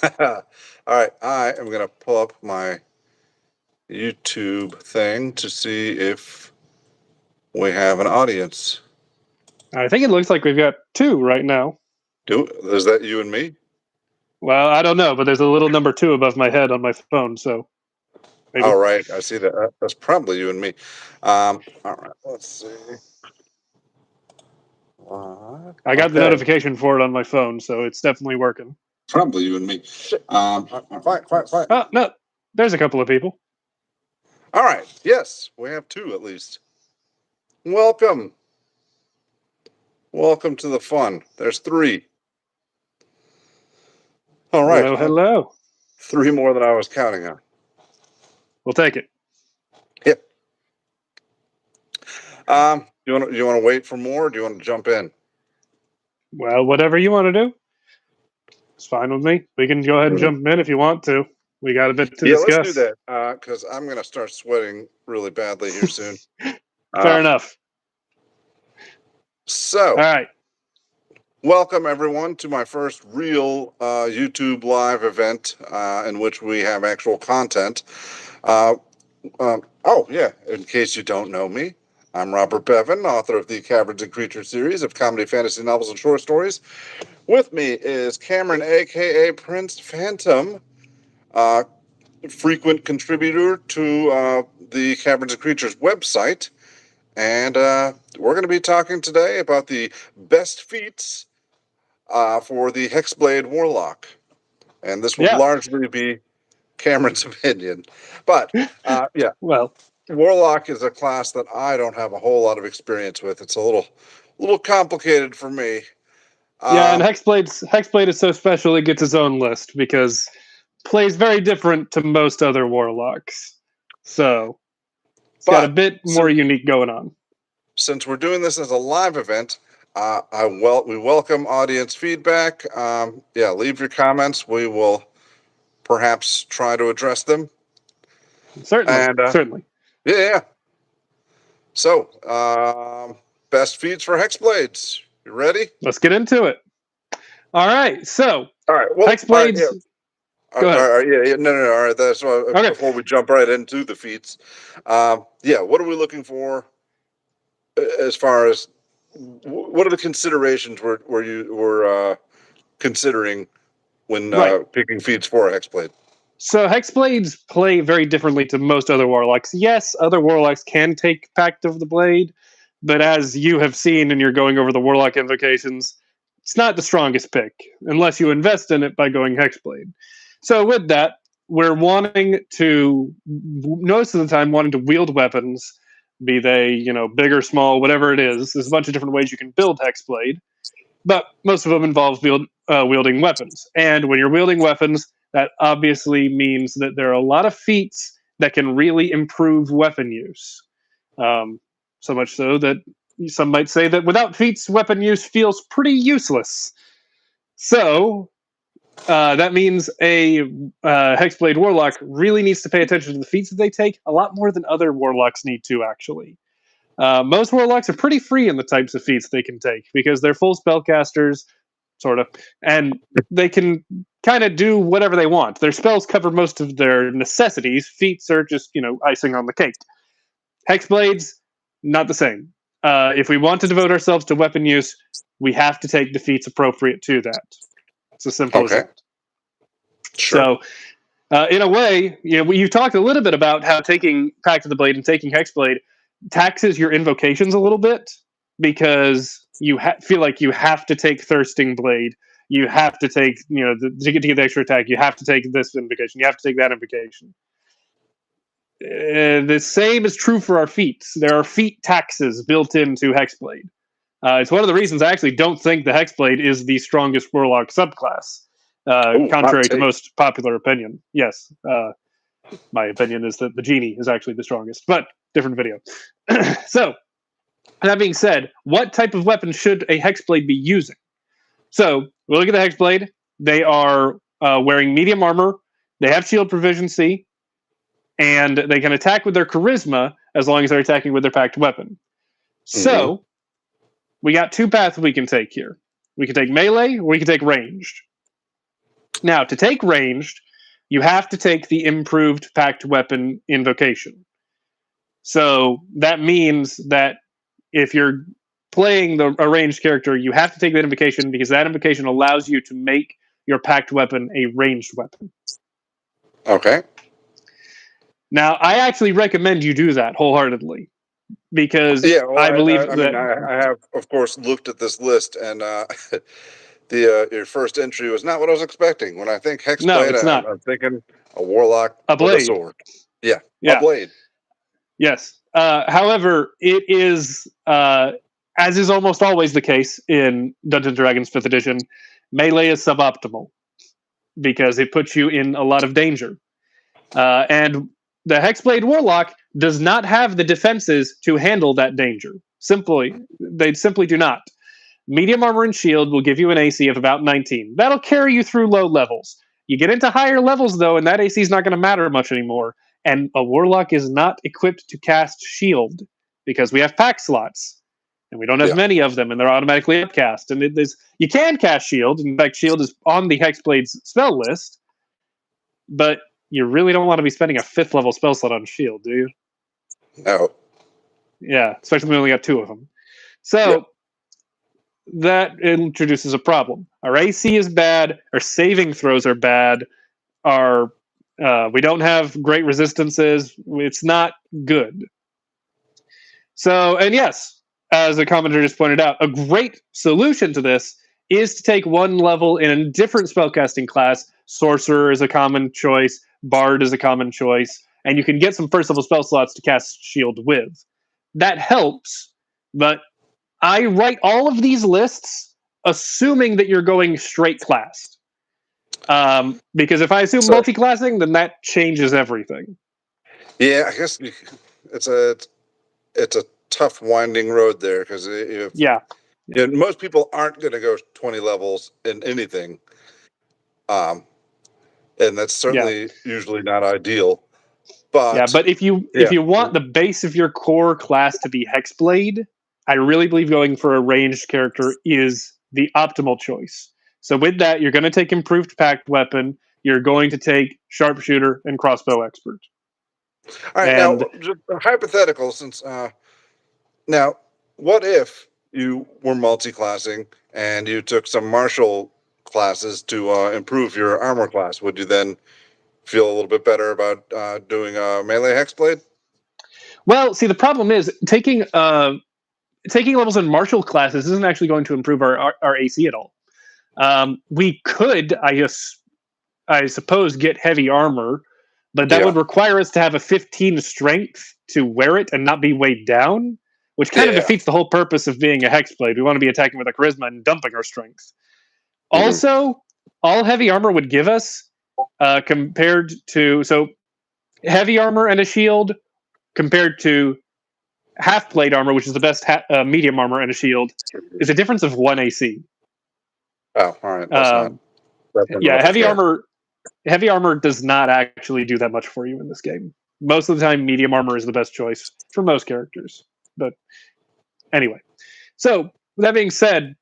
All right, I am going to pull up my YouTube thing to see if we have an audience. I think it looks like we've got two right now. Is that you and me? Well, I don't know, but there's a little number 2 above my head on my phone, so maybe. All right, I see that. That's probably you and me. All right, let's see. I got the Okay, notification for it on my phone, so it's definitely working. probably you and me. Fine. Oh, no, there's a couple of people. All right, yes, we have 2 at least. Welcome. Welcome to the fun. There's 3. All right. Well, hello. 3 more than I was counting on. We'll take it. Yep. You want to wait for more, or do you want to jump in? Well, whatever you want to do. It's fine with me. We can go ahead and jump in if you want to. We got a bit to discuss. Let's do that, because I'm going to start sweating really badly here soon. Fair enough. So, all right. Welcome, everyone, to my first real YouTube live event in which we have actual content. In case you don't know me, I'm Robert Bevan, author of the Caverns and Creatures series of comedy, fantasy novels, and short stories. With me is Cameron, a.k.a. Prince Phantom, frequent contributor to the Caverns and Creatures website. And we're going to be talking today about the best feats for the Hexblade Warlock. And this will largely be Cameron's opinion. But, well, Warlock is a class that I don't have a whole lot of experience with. It's a little complicated for me. And Hexblade is so special it gets its own list because it plays very different to most other Warlocks. So it's got a bit more unique going on. Since we're doing this as a live event, we welcome audience feedback. Leave your comments. We will perhaps try to address them. Certainly. Yeah. So, best feats for Hexblades. You ready? Let's get into it. All right. So, Hexblades. Go ahead. No. All right. That's why. Okay. Before we jump right into the feats, what are we looking for as far as what are the considerations were you considering when picking feats for Hexblade? So Hexblades play very differently to most other Warlocks. Yes, other Warlocks can take Pact of the Blade, but as you have seen and you're going over the Warlock invocations, it's not the strongest pick, unless you invest in it by going Hexblade. So with that, we're wanting to, most of the time, wanting to wield weapons, be they, big or small, whatever it is. There's a bunch of different ways you can build Hexblade, but most of them involve wielding weapons. And when you're wielding weapons, that obviously means that there are a lot of feats that can really improve weapon use. So much so that some might say that without feats, weapon use feels pretty useless. So that means a Hexblade Warlock really needs to pay attention to the feats that they take a lot more than other Warlocks need to, actually. Most Warlocks are pretty free in the types of feats they can take because they're full spellcasters, sort of, and they can kind of do whatever they want. Their spells cover most of their necessities. Feats are just, icing on the cake. Hexblades, not the same. If we want to devote ourselves to weapon use, we have to take the feats appropriate to that. It's as simple as that. Sure. So, in a way, you talked a little bit about how taking Pact of the Blade and taking Hexblade taxes your invocations a little bit because you feel like you have to take Thirsting Blade. You have to take, to get the extra attack, you have to take this invocation. You have to take that invocation. The same is true for our feats. There are feat taxes built into Hexblade. It's one of the reasons I actually don't think the Hexblade is the strongest Warlock subclass, contrary to most popular opinion. Yes, my opinion is that the Genie is actually the strongest, but different video. So, that being said, what type of weapon should a Hexblade be using? So, we look at the Hexblade. They are wearing medium armor. They have shield proficiency. And they can attack with their charisma as long as they're attacking with their packed weapon. So, we got 2 paths we can take here. We can take melee, or we can take ranged. Now, to take ranged, you have to take the improved packed weapon invocation. So that means that if you're playing a ranged character, you have to take that invocation because that invocation allows you to make your packed weapon a ranged weapon. Okay. Now, I actually recommend you do that wholeheartedly because Yeah, well, I believe I that. mean, I have, of course, looked at this list, and the your first entry was not what I was expecting. When I think No, Hexblade, it's not I'm thinking a warlock a with a blade. sword. Yeah, a Yeah. blade. Yes. However, it is, as is almost always the case in Dungeons & Dragons 5th edition, melee is suboptimal because it puts you in a lot of danger. And the Hexblade Warlock does not have the defenses to handle that danger. They simply do not. Medium armor and shield will give you an AC of about 19. That'll carry you through low levels. You get into higher levels, though, and that AC is not going to matter much anymore. And a warlock is not equipped to cast shield because we have pack slots, and we don't have Yeah. many of them, and they're automatically upcast. And you can cast shield. In fact, shield is on the Hexblade's spell list, but you really don't want to be spending a 5th level spell slot on shield, do you? No. Yeah, especially when we only got 2 of them. So that introduces a problem. Our AC is bad. Our saving throws are bad. We don't have great resistances. It's not good. So, and yes, as a commenter just pointed out, a great solution to this is to take one level in a different spellcasting class. Sorcerer is a common choice. Bard is a common choice. And you can get some first level spell slots to cast shield with. That helps, but I write all of these lists assuming that you're going straight classed. Because if I assume multi-classing, then that changes everything. Yeah, I guess it's a tough winding road there because most people aren't going to go 20 levels in anything, and that's certainly usually not ideal. But if you want the base of your core class to be Hexblade, I really believe going for a ranged character is the optimal choice. So with that, you're going to take improved packed weapon. You're going to take sharpshooter and crossbow expert. All right, now just hypothetical. Since now, what if you were multi-classing and you took some martial classes to improve your armor class? Would you then feel a little bit better about doing a melee hexblade? Well, see, the problem is taking levels in martial classes isn't actually going to improve our AC at all. We could, I suppose, get heavy armor, but that would require us to have a 15 strength to wear it and not be weighed down, which kind of defeats the whole purpose of being a hexblade. We want to be attacking with a charisma and dumping our strength. Mm-hmm. Also, all heavy armor would give us compared to heavy armor and a shield compared to half plate armor, which is the best medium armor and a shield, is a difference of 1 AC. Oh, all right. That's heavy armor does not actually do that much for you in this game. Most of the time, medium armor is the best choice for most characters. But anyway, so with that being said,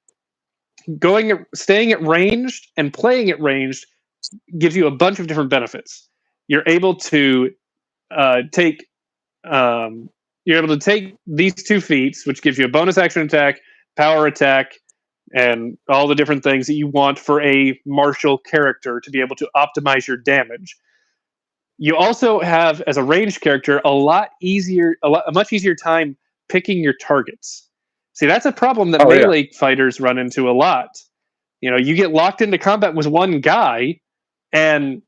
staying at ranged and playing at ranged gives you a bunch of different benefits. You're able to take these 2 feats, which gives you a bonus action attack, power attack, and all the different things that you want for a martial character to be able to optimize your damage. You also have, as a ranged character, a much easier time picking your targets. See, that's a problem that melee fighters run into a lot. You get locked into combat with one guy, and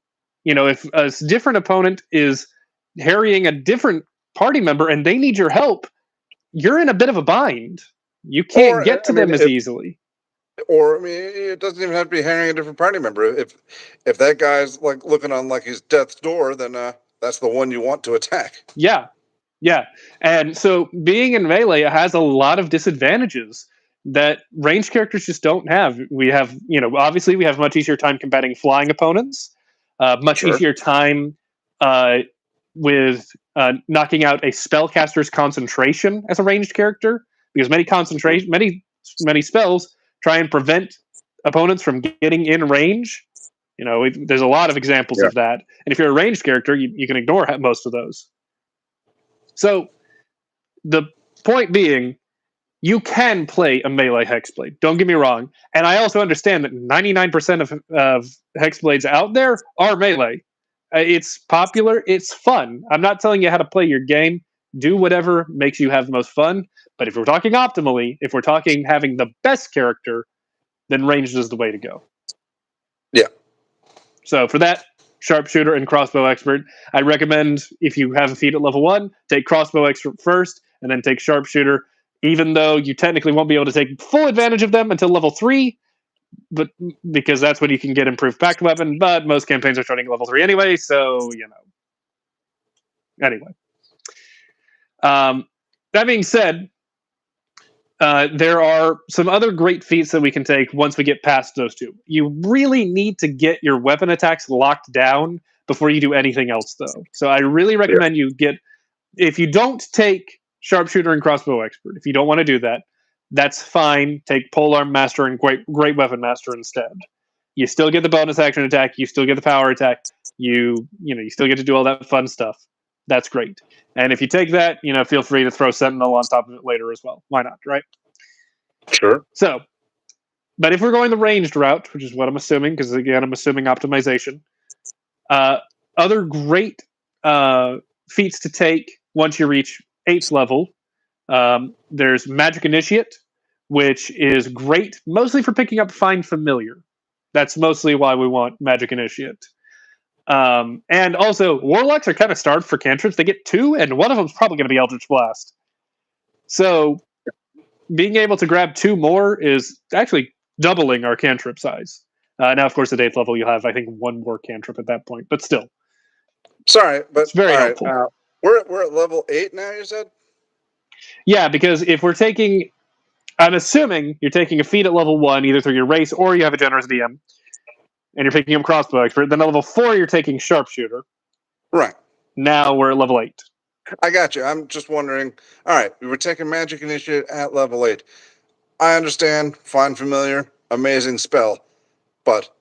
if a different opponent is harrying a different party member and they need your help, you're in a bit of a bind. You can't get to them as easily. Or it doesn't even have to be harrying a different party member. If that guy's like looking on like his death's door, then that's the one you want to attack. Yeah. And so being in melee has a lot of disadvantages that ranged characters just don't have. We have, obviously we have much easier time combating flying opponents, much easier time with knocking out a spellcaster's concentration as a ranged character, because many spells try and prevent opponents from getting in range. There's a lot of examples of that. And if you're a ranged character, you can ignore most of those. So the point being, you can play a melee Hexblade. Don't get me wrong. And I also understand that 99% of Hexblades out there are melee. It's popular. It's fun. I'm not telling you how to play your game. Do whatever makes you have the most fun. But if we're talking optimally, if we're talking having the best character, then ranged is the way to go. Yeah. So for that, sharpshooter and crossbow expert, I recommend if you have a feat at level 1, take crossbow expert first, and then take sharpshooter, even though you technically won't be able to take full advantage of them until level 3, but because that's when you can get improved packed weapon, but most campaigns are starting at level 3 anyway, so, Anyway. That being said, there are some other great feats that we can take once we get past those two. You really need to get your weapon attacks locked down before you do anything else, though. So I really recommend you get... If you don't take sharpshooter and crossbow expert, if you don't want to do that, that's fine. Take polearm master and great weapon master instead. You still get the bonus action attack. You still get the power attack. You still get to do all that fun stuff. That's great. And if you take that, feel free to throw Sentinel on top of it later as well. Why not, right? Sure. So, but if we're going the ranged route, which is what I'm assuming, because again, I'm assuming optimization, other great feats to take once you reach 8th level, there's Magic Initiate, which is great, mostly for picking up Find Familiar. That's mostly why we want Magic Initiate. And also, Warlocks are kind of starved for cantrips. They get 2, and one of them's probably going to be Eldritch Blast. So, being able to grab 2 more is actually doubling our cantrip size. Now, of course, at 8th level, you'll have, I think, 1 more cantrip at that point, but still. Sorry, but it's very helpful. Right, we're at level 8 now, you said? Yeah, because if we're taking... I'm assuming you're taking a feat at level 1, either through your race or you have a generous DM, and you're picking up crossbow expert. Then at level 4, you're taking sharpshooter. Right. Now we're at level 8. I got you. I'm just wondering. All right, we were taking Magic Initiate at level 8. I understand. Find Familiar, amazing spell. But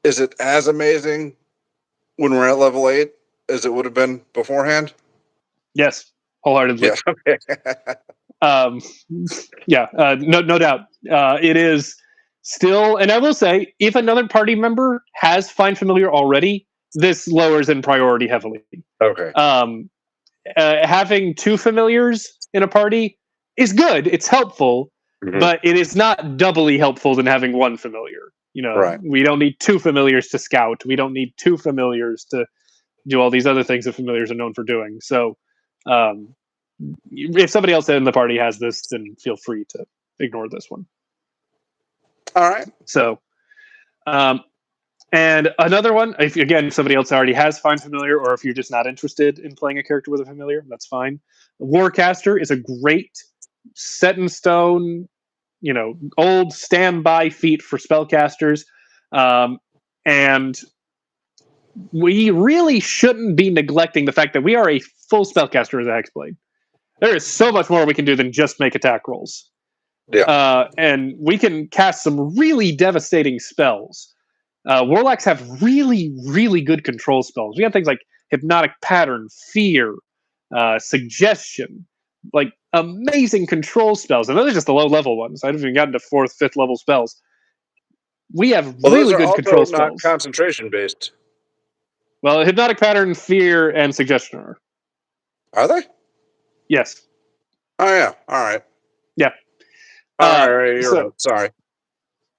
is it as amazing when we're at level 8 as it would have been beforehand? Yes, wholeheartedly. Yeah. No doubt. It is still, and I will say, if another party member has Find Familiar already, this lowers in priority heavily. Okay. Having 2 familiars in a party is good. It's helpful, but it is not doubly helpful than having 1 familiar. Right. We don't need 2 familiars to scout. We don't need 2 familiars to do all these other things that familiars are known for doing. So, if somebody else in the party has this, then feel free to ignore this one. All right. So, and another one, if somebody else already has Find Familiar, or if you're just not interested in playing a character with a familiar, that's fine. Warcaster is a great set in stone, old standby feat for spellcasters. And we really shouldn't be neglecting the fact that we are a full spellcaster as a Hexblade. There is so much more we can do than just make attack rolls. Yeah. And we can cast some really devastating spells. Warlocks have really, really good control spells. We have things like Hypnotic Pattern, Fear, Suggestion, like amazing control spells. And those are just the low-level ones. I haven't even gotten to 4th, 5th level spells. We have really good control spells. Not concentration-based. Well, Hypnotic Pattern, Fear, and Suggestion are. Are they? Yes. Oh, yeah. All right. Yeah. All right. Right. Sorry.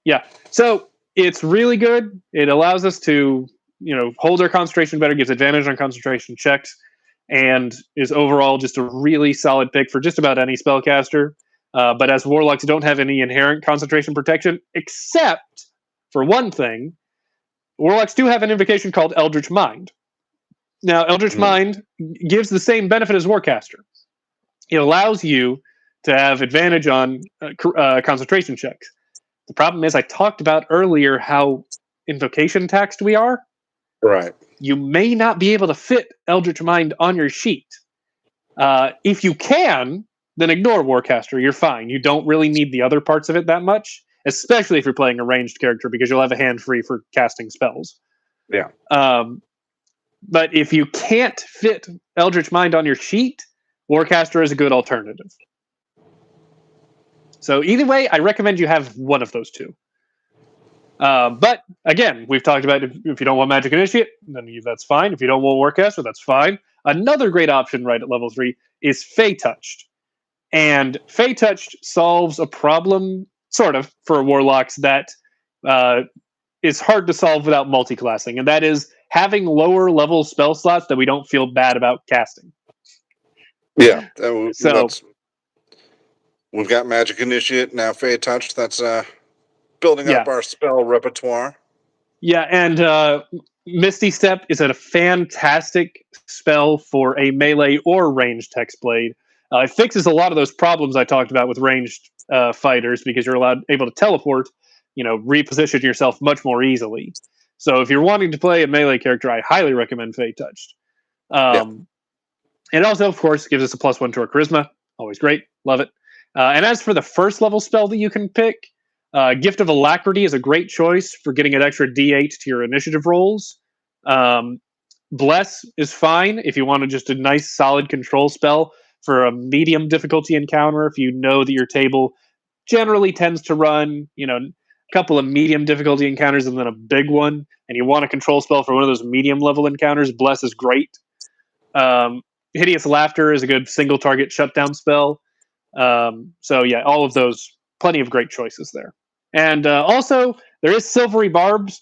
Yeah. So it's really good. It allows us to, hold our concentration better, gives advantage on concentration checks, and is overall just a really solid pick for just about any spellcaster. But as Warlocks don't have any inherent concentration protection, except for one thing, Warlocks do have an invocation called Eldritch Mind. Now, Eldritch Mind gives the same benefit as Warcaster. It allows you to have advantage on concentration checks. The problem is, I talked about earlier how invocation taxed we are. Right. You may not be able to fit Eldritch Mind on your sheet. If you can, then ignore Warcaster. You're fine. You don't really need the other parts of it that much. especially if you're playing a ranged character, because you'll have a hand free for casting spells. Yeah. But if you can't fit Eldritch Mind on your sheet, Warcaster is a good alternative. So either way, I recommend you have one of those two. But again, we've talked about if you don't want Magic Initiate, then that's fine. If you don't want Warcaster, that's fine. Another great option right at level 3 is Fey Touched. And Fey Touched solves a problem, sort of, for Warlocks that is hard to solve without multi-classing, and that is having lower level spell slots that we don't feel bad about casting. Yeah. So we've got Magic Initiate, now Fey Touched. That's building up our spell repertoire. Yeah, and Misty Step is a fantastic spell for a melee or ranged Hexblade. It fixes a lot of those problems I talked about with ranged fighters, because you're able to teleport, reposition yourself much more easily. So if you're wanting to play a melee character, I highly recommend Fey Touched. It also, of course, gives us a +1 to our charisma. Always great. Love it. And as for the first level spell that you can pick, Gift of Alacrity is a great choice for getting an extra D8 to your initiative rolls. Bless is fine if you want just a nice, solid control spell for a medium difficulty encounter. If you know that your table generally tends to run, a couple of medium difficulty encounters and then a big one, and you want a control spell for one of those medium level encounters, Bless is great. Hideous Laughter is a good single target shutdown spell. So yeah, all of those, plenty of great choices there. And also, there is Silvery Barbs.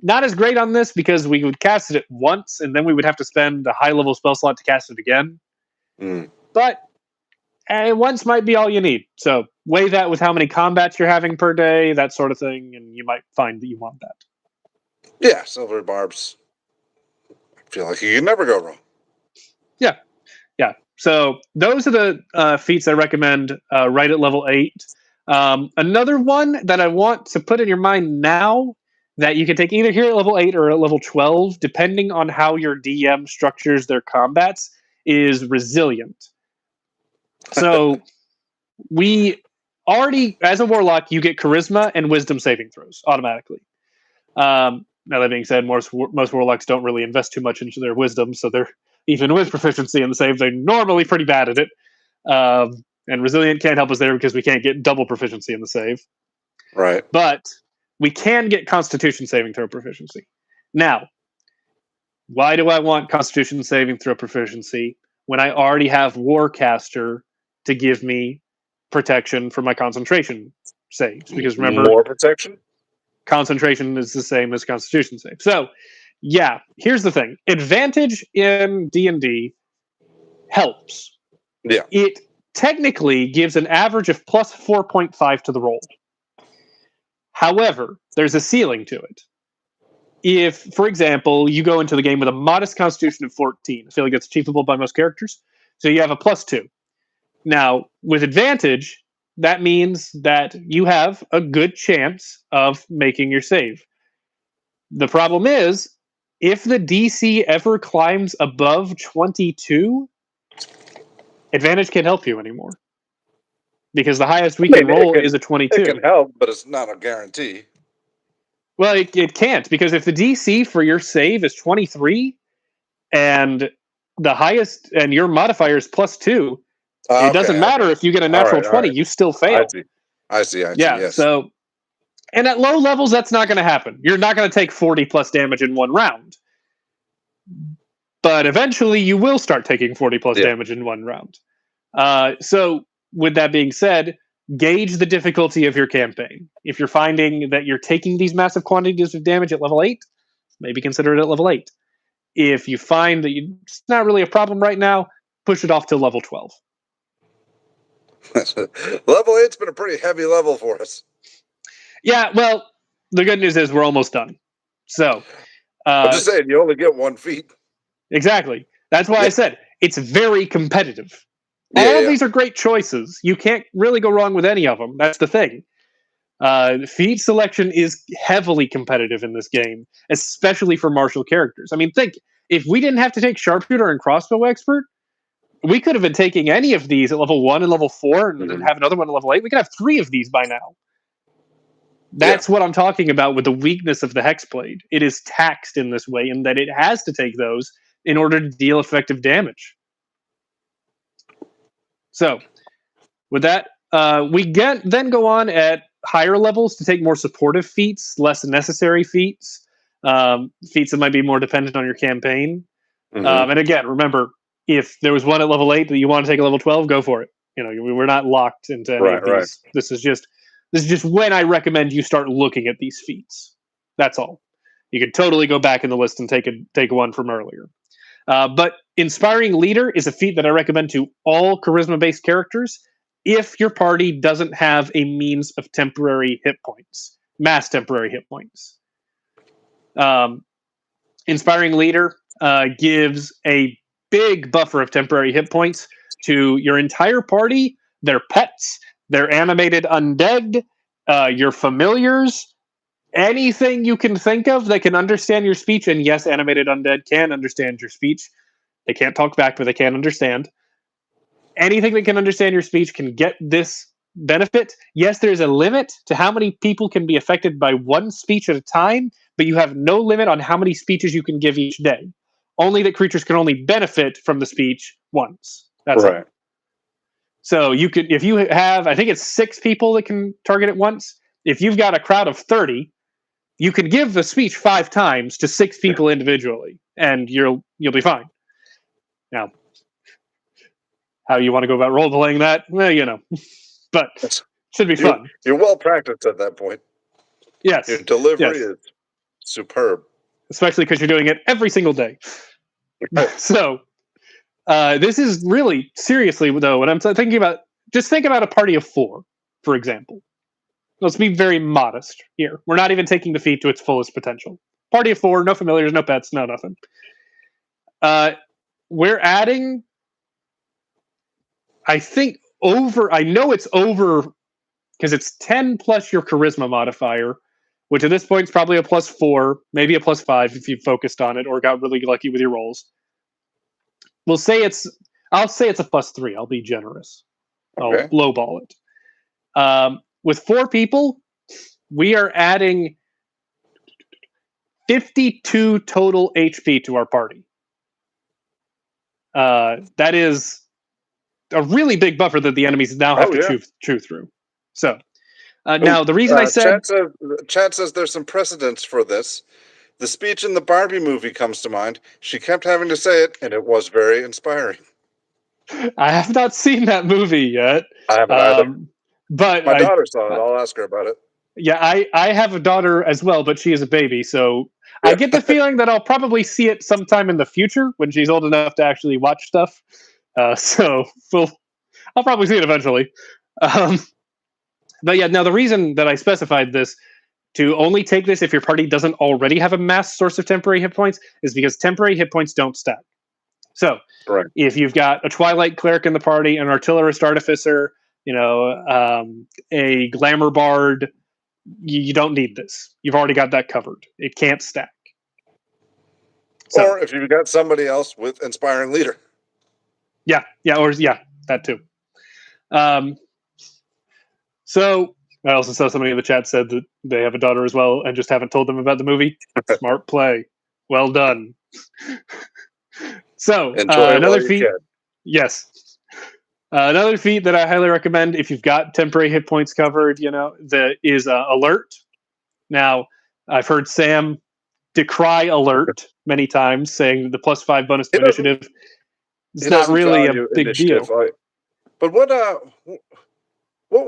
Not as great on this because we would cast it once, and then we would have to spend a high-level spell slot to cast it again. But once might be all you need. So weigh that with how many combats you're having per day, that sort of thing, and you might find that you want that. Yeah, Silvery Barbs. I feel like you can never go wrong. Yeah. So those are the feats I recommend right at level 8. Another one that I want to put in your mind now that you can take either here at level 8 or at level 12, depending on how your DM structures their combats, is Resilient. So we already, as a Warlock, you get Charisma and Wisdom saving throws automatically. Now that being said, most Warlocks don't really invest too much into their Wisdom, so they're, even with proficiency in the save, they're normally pretty bad at it. And Resilient can't help us there because we can't get double proficiency in the save. Right. But we can get Constitution saving throw proficiency. Now, why do I want Constitution saving throw proficiency when I already have Warcaster to give me protection for my concentration saves? Because remember, more protection? Concentration is the same as Constitution save. So, yeah, here's the thing. Advantage in D&D helps. Yeah. It technically gives an average of plus 4.5 to the roll. However, there's a ceiling to it. If, for example, you go into the game with a modest Constitution of 14, I feel like that's achievable by most characters, so you have a +2. Now, with advantage, that means that you have a good chance of making your save. The problem is, if the DC ever climbs above 22, advantage can't help you anymore. Because the highest we can roll is a 22. It can help, but it's not a guarantee. Well, it can't, because if the DC for your save is 23, and the highest, and your modifier is +2, it doesn't matter if you get a natural 20, you still fail. I see. Yeah, yes. So, and at low levels, that's not going to happen. You're not going to take 40 plus damage in one round. But eventually, you will start taking 40 plus damage in one round. So, with that being said, gauge the difficulty of your campaign. If you're finding that you're taking these massive quantities of damage at level 8, maybe consider it at level 8. If you find that it's not really a problem right now, push it off to level 12. Level 8's been a pretty heavy level for us. Yeah, well, the good news is we're almost done. So, I'm just saying, you only get 1 feat. Exactly. That's why I said it's very competitive. All of these are great choices. You can't really go wrong with any of them. That's the thing. Feat selection is heavily competitive in this game, especially for martial characters. I mean, think, if we didn't have to take Sharpshooter and Crossbow Expert, we could have been taking any of these at level 1 and level 4 and then have another one at level 8. We could have 3 of these by now. Yeah. That's what I'm talking about with the weakness of the Hexblade. It is taxed in this way, in that it has to take those in order to deal effective damage. So, with that, then go on at higher levels to take more supportive feats, less necessary feats, feats that might be more dependent on your campaign. And again, remember, if there was one at level 8 that you want to take at level 12, go for it. We're not locked into any of these. Right. This is just when I recommend you start looking at these feats. That's all. You could totally go back in the list and take one from earlier. But Inspiring Leader is a feat that I recommend to all charisma-based characters if your party doesn't have a means of temporary hit points, mass temporary hit points. Inspiring Leader gives a big buffer of temporary hit points to your entire party, their pets, their animated undead, your familiars, anything you can think of that can understand your speech. And yes, animated undead can understand your speech. They can't talk back, but they can understand. Anything that can understand your speech can get this benefit. Yes, there's a limit to how many people can be affected by one speech at a time, but you have no limit on how many speeches you can give each day. Only that creatures can only benefit from the speech once. That's Right. all. So you could, if you have, I think it's 6 people that can target it once. If you've got a crowd of 30, you could give the speech 5 times to 6 people individually, and you'll be fine. Now, how you want to go about role playing that? Well, but should be fun. You're well practiced at that point. Yes. Your delivery is superb. Especially because you're doing it every single day. So, this is really, seriously, though, when I'm thinking about, just think about a party of 4, for example. Let's be very modest here. We're not even taking the feat to its fullest potential. Party of 4, no familiars, no pets, no nothing. We're adding, I know it's over, because it's 10 plus your charisma modifier, which at this point is probably a +4, maybe a +5 if you focused on it or got really lucky with your rolls. I'll say it's a +3. I'll be generous. Okay. I'll lowball it. With 4 people, we are adding 52 total HP to our party. That is a really big buffer that the enemies now have to chew through. So, now the reason I said... Chat says there's some precedence for this. The speech in the Barbie movie comes to mind. She kept having to say it, and it was very inspiring. I have not seen that movie yet. I haven't either. But my daughter saw it. I'll ask her about it. Yeah, I have a daughter as well, but she is a baby, so I get the feeling that I'll probably see it sometime in the future when she's old enough to actually watch stuff. So I'll probably see it eventually. But yeah, now the reason that I specified this to only take this if your party doesn't already have a mass source of temporary hit points is because temporary hit points don't stack. So if you've got a Twilight Cleric in the party, an Artillerist Artificer, a Glamour Bard, you don't need this. You've already got that covered. It can't stack. So, or if you've got somebody else with Inspiring Leader. That too. So I also saw somebody in the chat said that they have a daughter as well and just haven't told them about the movie. Smart play. Well done. So another feat. Yes. Another feat that I highly recommend if you've got temporary hit points covered, is Alert. Now, I've heard Sam decry Alert many times, saying the +5 bonus to initiative is not really a big deal. But what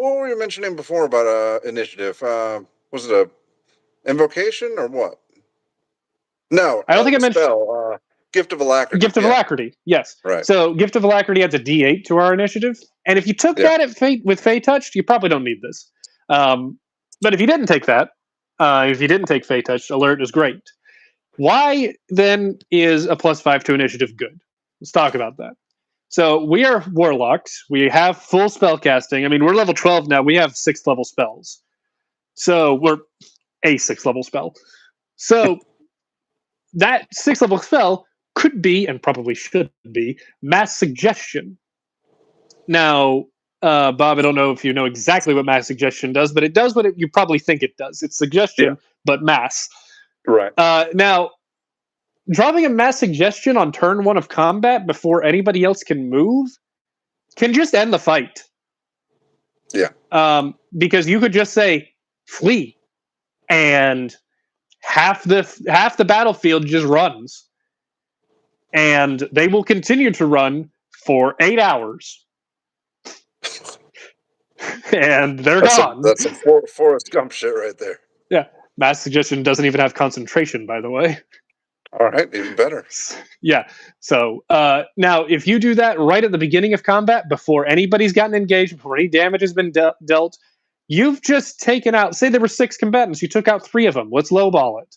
were you mentioning before about initiative? Was it a invocation or what? No, I don't think I mentioned spell. Gift of Alacrity. Gift of Alacrity, yes. Right. So Gift of Alacrity adds a D8 to our initiative, and if you took that with Fey Touched, you probably don't need this. But if you didn't take that, if you didn't take Fey Touched, Alert is great. Why then is a +5 to initiative good? Let's talk about that. So we are warlocks. We have full spell casting. I mean, we're level 12 now. We have 6th level spells. So we're a 6th level spell. So that 6th level spell could be, and probably should be, Mass Suggestion. Now, Bob, I don't know if you know exactly what mass suggestion does, but it does what you probably think it does. It's suggestion, but mass. Right. Now, dropping a mass suggestion on turn 1 of combat before anybody else can move can just end the fight. Yeah. Because you could just say flee, and half the battlefield just runs, and they will continue to run for 8 hours. And they're gone. That's some Forrest Gump shit right there. Yeah. Mass suggestion doesn't even have concentration, by the way. All right, even better. Yeah. So now, if you do that right at the beginning of combat, before anybody's gotten engaged, before any damage has been dealt, you've just taken out, say there were 6 combatants, you took out 3 of them. Let's lowball it.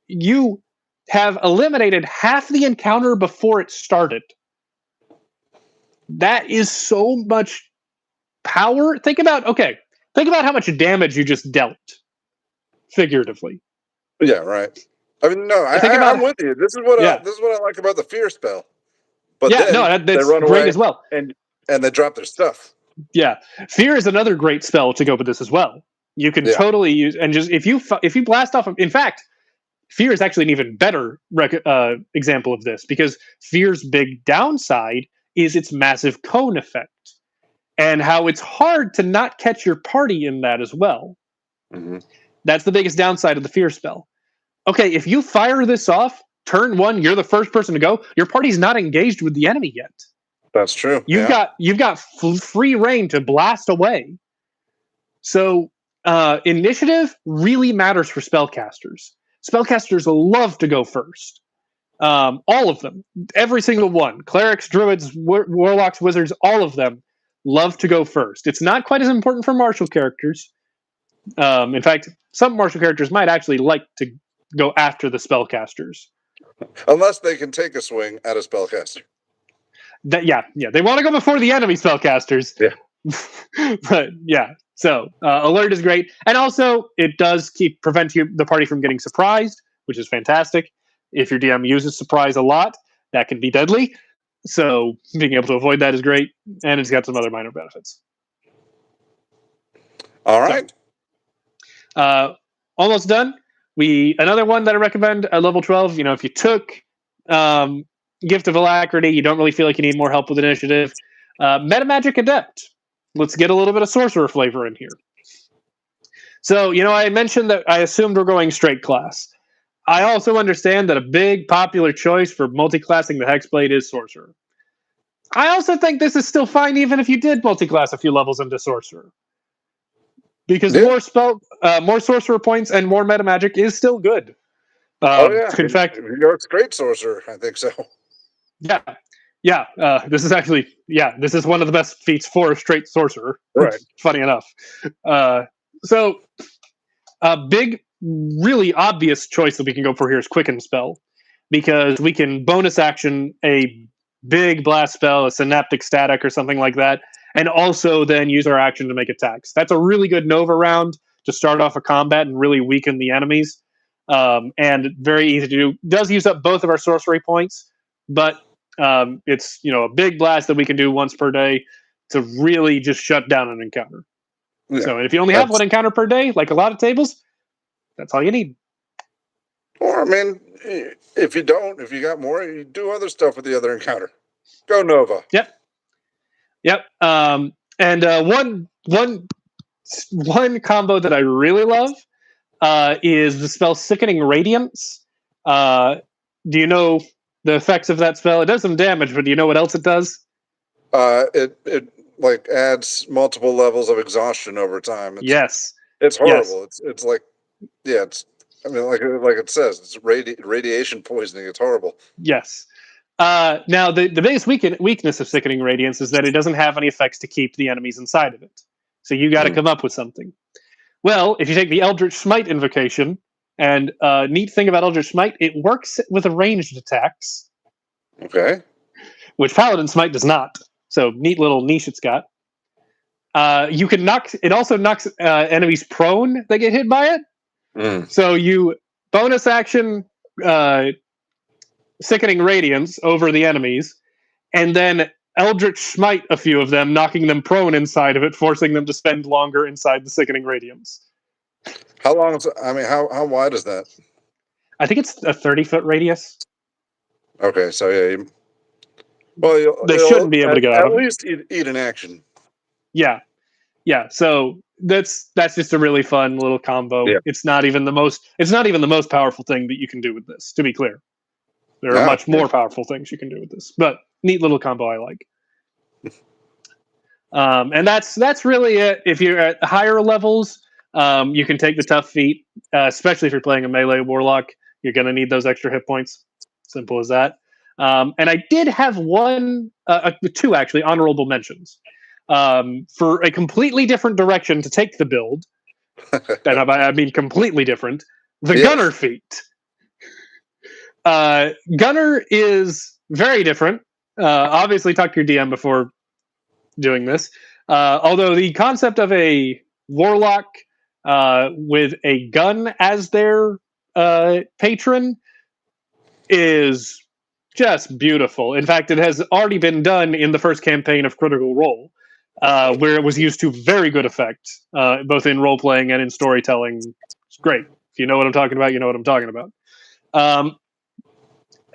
You have eliminated half the encounter before it started. That is so much power. Think about how much damage you just dealt, figuratively. Yeah, right. I mean, no, I'm with you. This is what I like about the fear spell. But then they run great away as well, and they drop their stuff. Yeah, fear is another great spell to go with this as well. You can totally use, and just if you blast off. In fact, fear is actually an even better example of this, because fear's big downside is its massive cone effect, and how it's hard to not catch your party in that as well. Mm-hmm. That's the biggest downside of the fear spell. Okay, if you fire this off, turn 1, you're the first person to go. Your party's not engaged with the enemy yet. That's true. You've got free reign to blast away. So initiative really matters for spellcasters. Spellcasters love to go first. All of them, every single one. Clerics, druids, warlocks, wizards, all of them love to go first. It's not quite as important for martial characters. In fact, some martial characters might actually like to go after the spellcasters, unless they can take a swing at a spellcaster. They want to go before the enemy spellcasters. Yeah. But yeah, so alert is great, and also it does prevent the party from getting surprised, which is fantastic. If your DM uses surprise a lot, that can be deadly. So being able to avoid that is great, and it's got some other minor benefits. All right. So, almost done. Another one that I recommend at level 12. If you took Gift of Alacrity, you don't really feel like you need more help with initiative. Metamagic Adept. Let's get a little bit of sorcerer flavor in here. So, I mentioned that I assumed we're going straight class. I also understand that a big popular choice for multi-classing the Hexblade is sorcerer. I also think this is still fine even if you did multi-class a few levels into sorcerer. Because more sorcerer points and more metamagic is still good. In fact, you're a straight sorcerer. I think so. Yeah. This is one of the best feats for a straight sorcerer. Right. Funny enough. So a big, really obvious choice that we can go for here is Quicken Spell, because we can bonus action a big blast spell, a synaptic static or something like that, and also then use our action to make attacks. That's a really good Nova round to start off a combat and really weaken the enemies. And very easy to do. Does use up both of our sorcery points, but it's a big blast that we can do once per day to really just shut down an encounter. Yeah, so if you only have one encounter per day, like a lot of tables, that's all you need. Or, I mean, if you got more, you do other stuff with the other encounter. Go Nova. Yep. And one combo that I really love is the spell Sickening Radiance. Do you know the effects of that spell? It does some damage, but do you know what else it does? It like adds multiple levels of exhaustion over time. Yes. It's horrible. Yes. It's like, like it says, it's radiation poisoning. It's horrible. Yes. Now, the biggest weakness of Sickening Radiance is that it doesn't have any effects to keep the enemies inside of it. So you got to come up with something. Well, if you take the Eldritch Smite invocation, and neat thing about Eldritch Smite, it works with ranged attacks. Okay. Which Paladin Smite does not. So neat little niche it's got. You can knock. It also knocks enemies prone that get hit by it. So you bonus action Sickening Radiance over the enemies, and then Eldritch Smite a few of them, knocking them prone inside of it, forcing them to spend longer inside the Sickening Radiance. How long is? I mean, how wide is that? I think it's a 30-foot radius. Okay, so yeah. Well, They shouldn't be able to get out at of it. least eat an action. Yeah. So that's just a really fun little combo. Yeah. It's not even the most powerful thing that you can do with this, to be clear. There are much more powerful things you can do with this. But neat little combo I like. And that's really it. If you're at higher levels, you can take the tough feat, especially if you're playing a melee warlock. You're going to need those extra hit points. Simple as that. And I did have two actually honorable mentions for a completely different direction to take the build. And I mean completely different. The Gunner feat. Gunner is very different. Obviously, talk to your DM before doing this. Although the concept of a warlock with a gun as their patron is just beautiful. In fact, it has already been done in the first campaign of Critical Role, where it was used to very good effect, both in role playing and in storytelling. It's great. If you know what I'm talking about, you know what I'm talking about.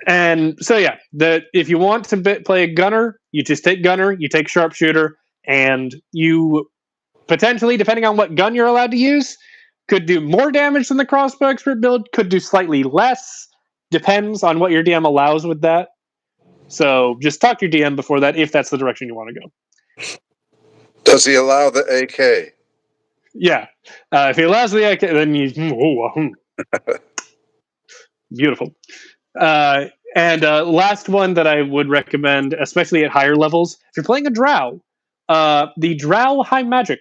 And so, yeah, if you want to play a gunner, you just take gunner, you take sharpshooter, and you potentially, depending on what gun you're allowed to use, could do more damage than the crossbow expert build, could do slightly less. Depends on what your DM allows with that. So just talk to your DM before that if that's the direction you want to go. Does he allow the AK? Yeah. If he allows the AK, then you... Beautiful. And last one that I would recommend, especially at higher levels, if you're playing a drow, the drow high magic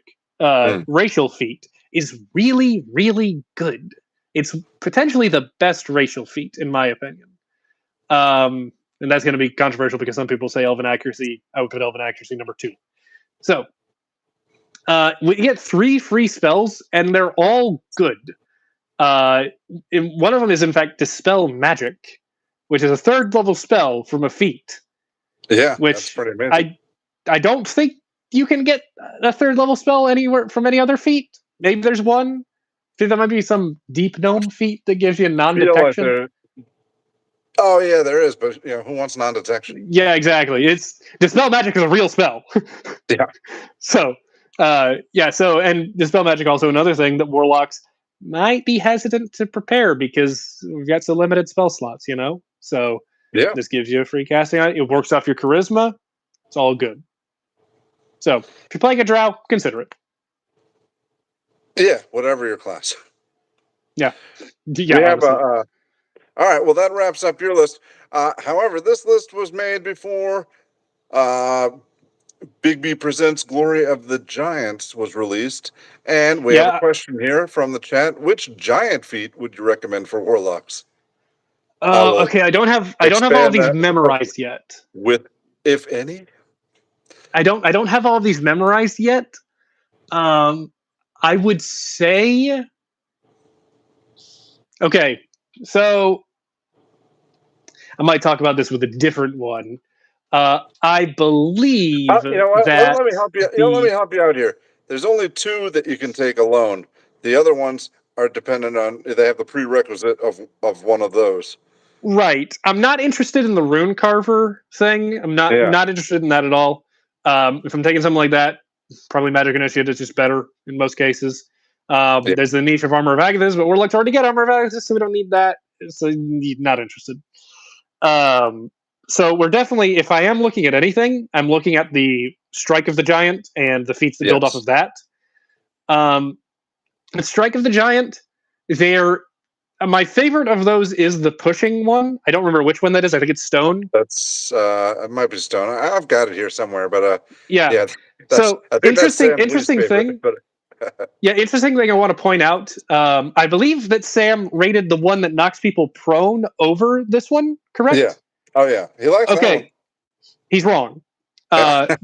racial feat is really, really good. It's potentially the best racial feat, in my opinion. And that's going to be controversial because some people say elven accuracy. I would put elven accuracy number 2. So we get 3 free spells, and they're all good. One of them is, in fact, Dispel Magic, which is a 3rd level spell from a feat. Yeah, which that's pretty amazing. I don't think you can get a 3rd level spell anywhere from any other feat. Maybe there's one. I think there might be some Deep Gnome feat that gives you non-detection. Oh yeah, there is, but who wants non-detection? Yeah, exactly. Dispel Magic is a real spell. Yeah. So, and Dispel Magic also another thing that warlocks might be hesitant to prepare because we've got some limited spell slots, So this gives you a free casting on it. It works off your charisma. It's all good. So if you're playing a drow, consider it. Yeah, whatever your class. Yeah. We have all right, well, that wraps up your list. However, this list was made before Big B Presents Glory of the Giants was released. And we have a question here from the chat. Which giant feat would you recommend for warlocks? Okay, I don't have all of these memorized yet. With, if any? I don't have all of these memorized yet. I would say... Okay, so I might talk about this with a different one. I believe that let me help you. Let me help you out here. There's only 2 that you can take alone. The other ones are dependent on they have the prerequisite of one of those. Right. I'm not interested in the rune carver thing. I'm not interested in that at all. If I'm taking something like that, probably Magic Initiate is just better in most cases. There's the niche of Armor of Agathis, but Warlock's already get Armor of Agathis, so we don't need that. So not interested. So we're definitely, if I am looking at anything, I'm looking at the Strike of the Giant and the feats that build off of that. The Strike of the Giant, my favorite of those is the pushing one. I don't remember which one that is. I think it's Stone. That's it might be Stone. I've got it here somewhere, but yeah. So interesting thing. Interesting thing I want to point out. I believe that Sam rated the one that knocks people prone over this one, correct? Yeah. Oh yeah. He likes that one. Okay. He's wrong.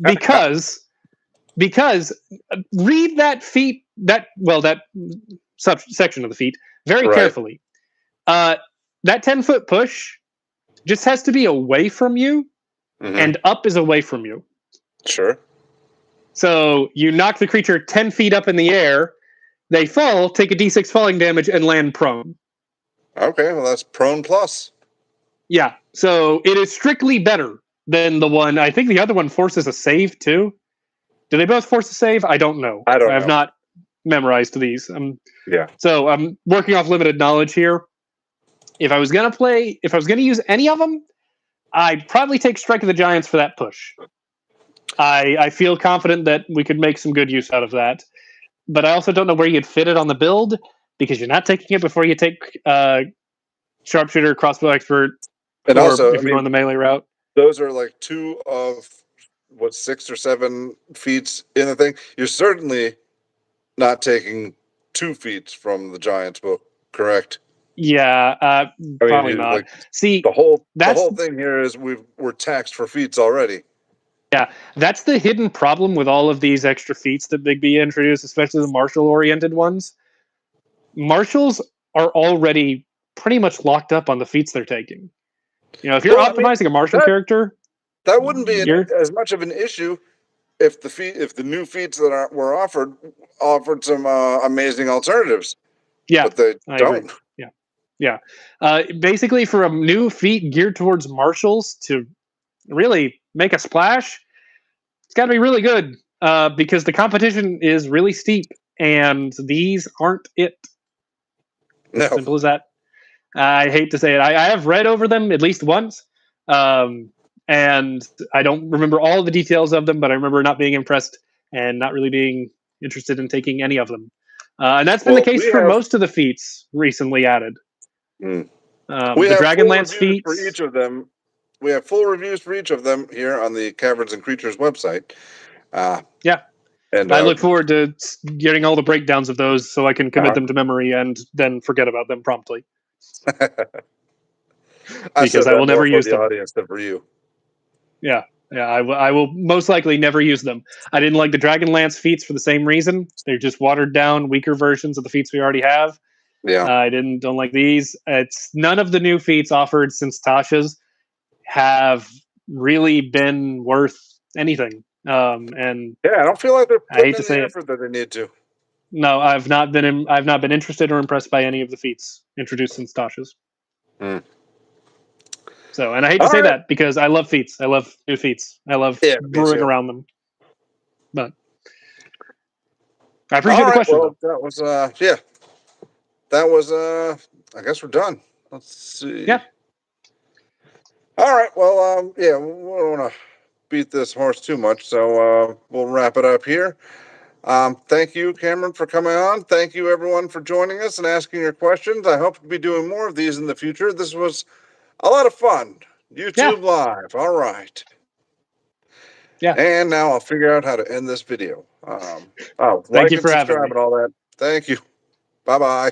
Because read that feat, that subsection of the feat very carefully. That 10-foot push just has to be away from you, and up is away from you. Sure. So you knock the creature 10 feet up in the air, they fall, take a d6 falling damage, and land prone. Okay, well that's prone plus. Yeah, so it is strictly better than the one. I think the other one forces a save too. Do they both force a save? I don't know. I don't have know. not memorized these. Yeah. So I'm working off limited knowledge here. If I was gonna use any of them, I'd probably take Strike of the Giants for that push. I feel confident that we could make some good use out of that. But I also don't know where you'd fit it on the build, because you're not taking it before you take Sharpshooter, Crossbow Expert, And or also, if you're on the melee route. those are like 2 of 6 or 7 feats in the thing. You're certainly not taking 2 feats from the Giants book, correct? Yeah, I probably mean, not. like See, the whole that's thing here is we're taxed for feats already. yeah, that's the hidden problem with all of these extra feats that Big B introduced, especially the martial-oriented ones. Marshals are already pretty much locked up on the feats they're taking. If you're Well, I mean, optimizing a martial that character, that wouldn't be you're as much of an issue if the new feats that were offered some amazing alternatives, yeah, but they I agree. don't. Yeah. Basically, for a new feat geared towards marshals to really make a splash, it's got to be really good, because the competition is really steep, and these aren't it. No. Simple as that. I hate to say it. I have read over them at least once, and I don't remember all the details of them, but I remember not being impressed and not really being interested in taking any of them. And that's been the Well, case for most of the feats recently added. We The have full Dragonlance reviews for feats. each of them. We have full reviews for each of them here on the Caverns and Creatures website. Yeah. And I look forward to getting all the breakdowns of those so I can commit them to memory and then forget about them promptly. I Because said I that will never more for use the them. audience than for you. Yeah. Yeah, I will most likely never use them. I didn't like the Dragonlance feats for the same reason. They're just watered down, weaker versions of the feats we already have. Yeah. I don't like these. It's none of the new feats offered since Tasha's have really been worth anything. And Yeah, I don't feel like they're I putting hate to in the say it. effort that they need to. No, I've not been interested or impressed by any of the feats introduced since Tasha's. Mm. So, and I hate to All say right. that because I love feats. I love new feats. I love Yeah, me brewing too. around them. But I appreciate All the right. question, Well, though. that was yeah. That was I guess we're done. Let's see. Yeah. All right. Well, yeah, we don't want to beat this horse too much, so we'll wrap it up here. Thank you, Cameron, for coming on. Thank you, everyone, for joining us and asking your questions. I hope to be doing more of these in the future. This was a lot of fun. YouTube Live. All right. Yeah. And now I'll figure out how to end this video. Thank Like you and for having subscribe me. and all that. Thank you. Bye bye.